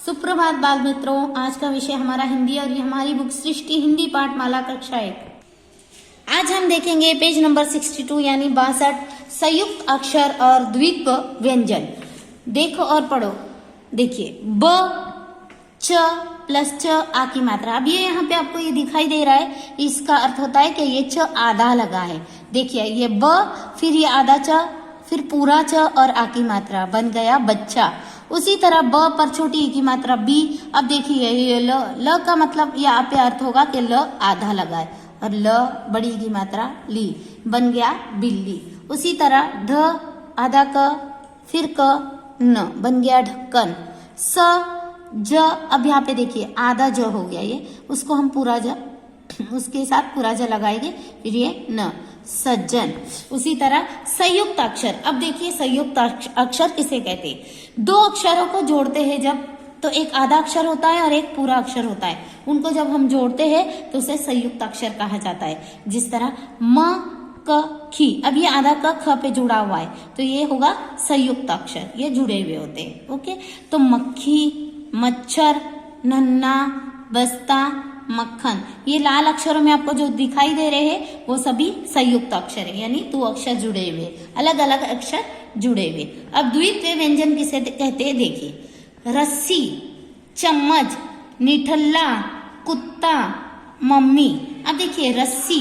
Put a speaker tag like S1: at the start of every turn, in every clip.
S1: सुप्रभात बाल मित्रों, आज का विषय हमारा हिंदी और ये हमारी बुक सृष्टि हिंदी पाठमाला कक्षा 1। आज हम देखेंगे पेज नंबर 62 यानी 62 संयुक्त अक्षर और द्वित्व व्यंजन। देखो और पढ़ो। देखिए ब च प्लस च आ की मात्रा। अब ये यहाँ पे आपको ये दिखाई दे रहा है, इसका अर्थ होता है कि ये च आधा लगा है। देखिए ये ब फिर ये आधा च फिर पूरा च और आ की मात्रा बन गया बच्चा। उसी तरह ब पर छोटी ई की मात्रा बी। अब देखिए ये ल का मतलब यहाँ पे अर्थ होगा कि ल आधा लगा है और ल बड़ी ई की मात्रा ली बन गया बिल्ली। उसी तरह ध आधा क फिर क न बन गया ढक्कन। स ज अब यहाँ पे देखिए आधा ज हो गया, ये उसको हम पूरा ज उसके साथ पूरा ज लगाएंगे फिर ये न सज्जन। उसी तरह संयुक्त अक्षर। अब देखिए संयुक्त अक्षर किसे कहते हैं? दो अक्षरों को जोड़ते हैं जब, तो एक आधा अक्षर होता है और एक पूरा अक्षर होता है। उनको जब हम जोड़ते हैं तो उसे संयुक्त अक्षर कहा जाता है। जिस तरह म क खी, अब ये आधा क ख पे जुड़ा हुआ है तो ये होगा संयुक्त अक्षर, ये जुड़े हुए होते हैं। ओके, तो मक्खी, मच्छर, नन्ना, बस्ता, मक्खन, ये लाल अक्षरों में आपको जो दिखाई दे रहे हैं वो सभी संयुक्त अक्षर है, यानी दो अक्षर जुड़े हुए, अलग अलग अक्षर जुड़े हुए। अब द्वित्व व्यंजन किसे कहते हैं? देखिए रस्सी, चम्मच, निठल्ला, कुत्ता, मम्मी। अब देखिए रस्सी,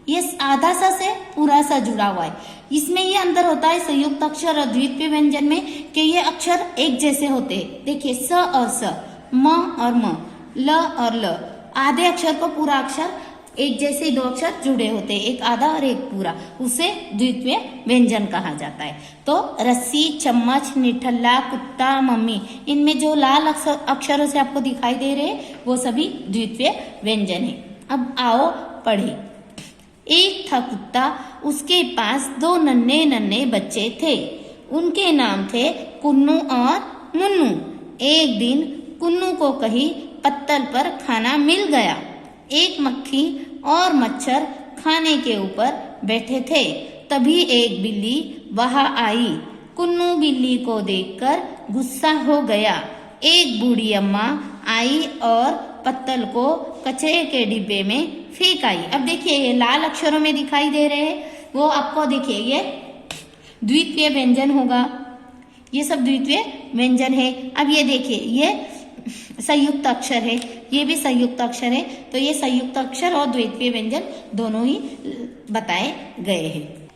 S1: ये आधा सा से पूरा सा जुड़ा हुआ है। इसमें ये अंतर होता है संयुक्त अक्षर और द्वित्व व्यंजन में कि ये अक्षर एक जैसे होते हैं। देखिए स और स, म और म, ल और ल, आधे अक्षर को पूरा अक्षर एक जैसे दो अक्षर जुड़े होते हैं, एक आधा और एक पूरा, उसे द्वित्व व्यंजन कहा जाता है। तो रस्सी, चम्मच, निठल्ला, कुत्ता, मम्मी, इनमें जो लाल अक्षरों से आपको दिखाई दे रहे हैं वो सभी द्वित्व व्यंजन है। अब आओ पढ़े। एक था कुत्ता, उसके पास दो नन्हे नन्हे बच्चे थे। उनके नाम थे कुन्नू और मुन्नू। एक दिन कुन्नू को कहीं पत्तल पर खाना मिल गया। एक मक्खी और मच्छर खाने के ऊपर बैठे थे। तभी एक बिल्ली वहां आई। कुन्नू बिल्ली को देखकर गुस्सा हो गया। एक बूढ़ी अम्मा आई और पत्तल को कचरे के डिब्बे में फेंक आई। अब देखिए ये लाल अक्षरों में दिखाई दे रहे हैं, वो आपको देखिए ये द्वित्व व्यंजन होगा, ये सब द्वित्व व्यंजन है। अब ये देखिए ये संयुक्त अक्षर है, ये भी संयुक्त अक्षर है, तो ये संयुक्त अक्षर और द्वित्व व्यंजन दोनों ही बताए गए हैं।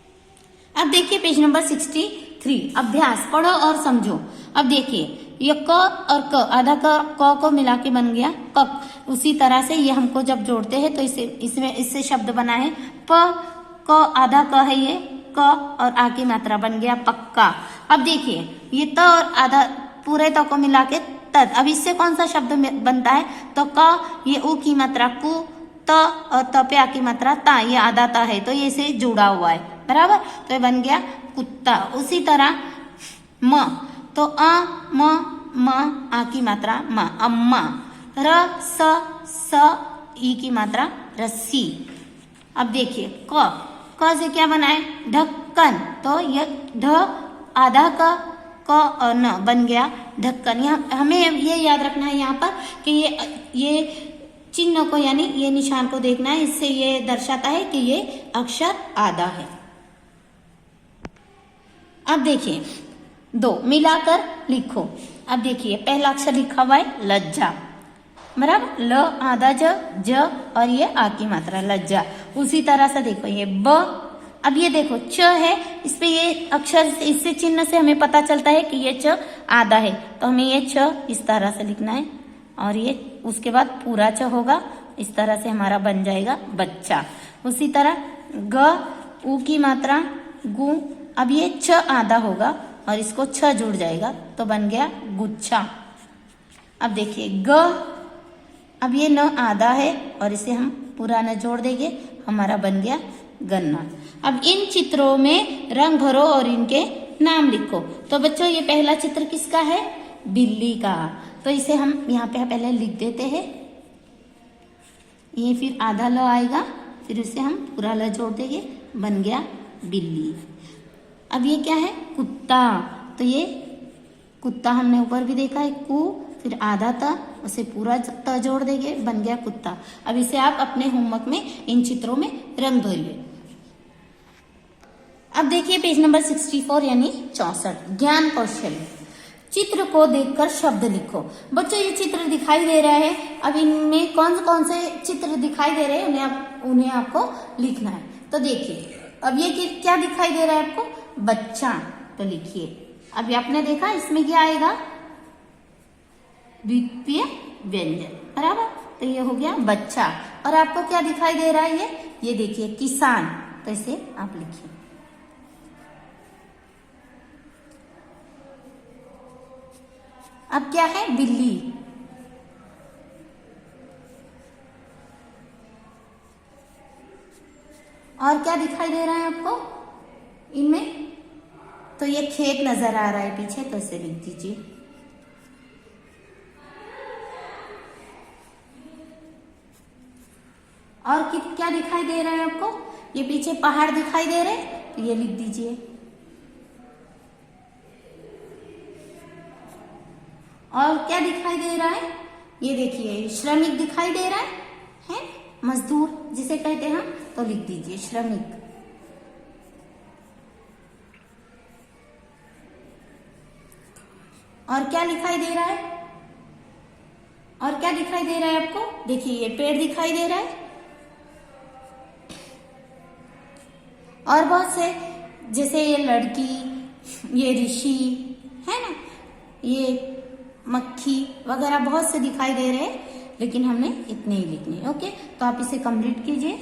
S1: अब देखिए पेज नंबर 63, अभ्यास पढ़ो और समझो। अब देखिए ये क और क, आधा क को मिला के बन गया कक। उसी तरह से ये हमको जब जोड़ते हैं तो इससे शब्द बना है प क, आधा क है ये क और आ की मात्रा बन गया पक्का। अब देखिए ये त और आधा पूरे त को मिला के तद। अब इससे कौन सा शब्द बनता है? तो क, ये ऊ की मात्रा कु, त और त पे आ की मात्रा ता, ये आधा ता है तो ये इसे जुड़ा हुआ है, बराबर, तो ये बन गया कुत्ता। उसी तरह म, तो अ म आ की मात्रा म, अम्मा। र स ई की मात्रा रस्सी। अब देखिए क से क्या बना है? ढक्कन, तो ये ढ आधा क और न बन गया ढक्कन। यहाँ हमें ये याद रखना है यहाँ पर कि ये चिन्ह को यानी ये निशान को देखना है, इससे ये दर्शाता है कि ये अक्षर आधा है। अब देखिए दो मिलाकर लिखो। अब देखिए पहला अक्षर लिखा हुआ है लज्जा, बराबर, ल आधा ज और ये आ की मात्रा लज्जा। उसी तरह से देखो ये ब। अब ये देखो च है, इस पे ये अक्षर इससे चिन्ह से हमें पता चलता है कि ये च आधा है, तो हमें ये च इस तरह से लिखना है और ये उसके बाद पूरा च होगा, इस तरह से हमारा बन जाएगा बच्चा। उसी तरह ग, ऊ की मात्रा गु, अब ये च आधा होगा और इसको छ जुड़ जाएगा तो बन गया गुच्छा। अब देखिए ग, अब ये न आधा है और इसे हम पूरा न जोड़ देंगे, हमारा बन गया गन्ना। अब इन चित्रों में रंग भरो और इनके नाम लिखो। तो बच्चों ये पहला चित्र किसका है? बिल्ली का, तो इसे हम यहाँ पे पहले लिख देते हैं। ये फिर आधा ल आएगा, फिर उसे हम पूरा ल जोड़ देंगे, बन गया बिल्ली। अब ये क्या है? कुत्ता, तो ये कुत्ता हमने ऊपर भी देखा है कु फिर आधा त, उसे पूरा त जोड़ देंगे, बन गया कुत्ता। अब इसे आप अपने होमवर्क में इन चित्रों में रंग भरिए। अब देखिए पेज नंबर 64 यानी 64, ज्ञान कौशल। चित्र को देखकर शब्द लिखो। बच्चों ये चित्र दिखाई दे रहा है, अब इनमें कौन कौन से चित्र दिखाई दे रहे हैं उन्हें आपको लिखना है। तो देखिए अब ये क्या दिखाई दे रहा है आपको, बच्चा, तो लिखिए। अभी आपने देखा इसमें क्या आएगा, द्वितीय व्यंजन, बराबर, तो ये हो गया बच्चा। और आपको क्या दिखाई दे रहा है, ये देखिए किसान, तो इसे आप लिखिए। अब क्या है, बिल्ली। और क्या दिखाई दे रहा है आपको इनमें, तो ये खेत नजर आ रहा है पीछे, तो इसे लिख दीजिए। और क्या दिखाई दे रहा है आपको, ये पीछे पहाड़ दिखाई दे रहे हैं, तो ये लिख दीजिए। और क्या दिखाई दे रहा है, ये देखिए श्रमिक दिखाई दे रहा है मजदूर जिसे कहते हैं हम, तो लिख दीजिए श्रमिक। और क्या दिखाई दे रहा है, और क्या दिखाई दे रहा है आपको, देखिए ये पेड़ दिखाई दे रहा है, और बहुत से, जैसे ये लड़की, ये ऋषि है ना, ये मक्खी वगैरह बहुत से दिखाई दे रहे हैं, लेकिन हमने इतने ही लिखने। ओके, तो आप इसे कंप्लीट कीजिए।